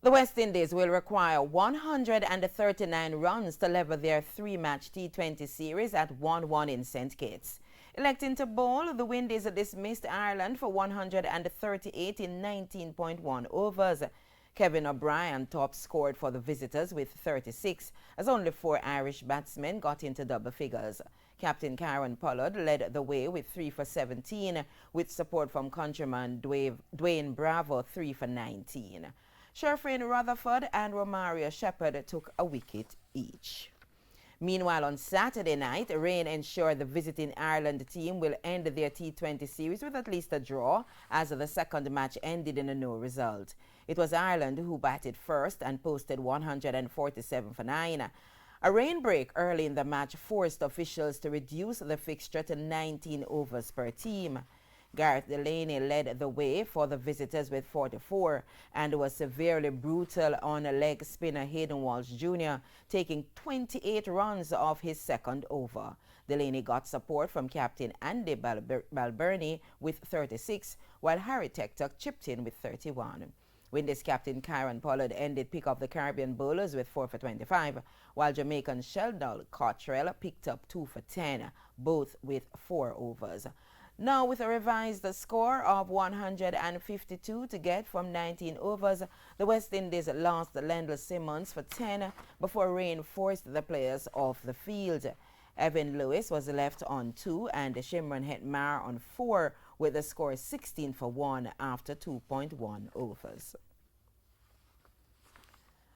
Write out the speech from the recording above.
The West Indies will require 139 runs to level their three-match T20 series at 1-1 in St. Kitts. Electing to bowl, the Windies dismissed Ireland for 138 in 19.1 overs. Kevin O'Brien top scored for the visitors with 36, as only 4 Irish batsmen got into double figures. Captain Kieran Pollard led the way with 3 for 17, with support from countryman Dwayne Bravo 3 for 19. Sherfrin Rutherford and Romario Shepherd took a wicket each. Meanwhile, on Saturday night, rain ensured the visiting Ireland team will end their T20 series with at least a draw, as the second match ended in a no result. It was Ireland who batted first and posted 147 for 9. A rain break early in the match forced officials to reduce the fixture to 19 overs per team. Gareth Delaney led the way for the visitors with 44 and was severely brutal on leg spinner Hayden Walsh Jr., taking 28 runs off his second over. Delaney got support from captain Andy Balbirnie with 36, while Harry Tector chipped in with 31. Windies captain Kieran Pollard ended pick of the Caribbean bowlers with 4 for 25, while Jamaican Sheldon Cottrell picked up 2 for 10, both with 4 overs. Now, with a revised score of 152 to get from 19 overs, the West Indies lost Lendl Simmons for 10 before rain forced the players off the field. Evan Lewis was left on 2 and Shimron Hetmar on 4, with the score 16 for 1 after 2.1 overs.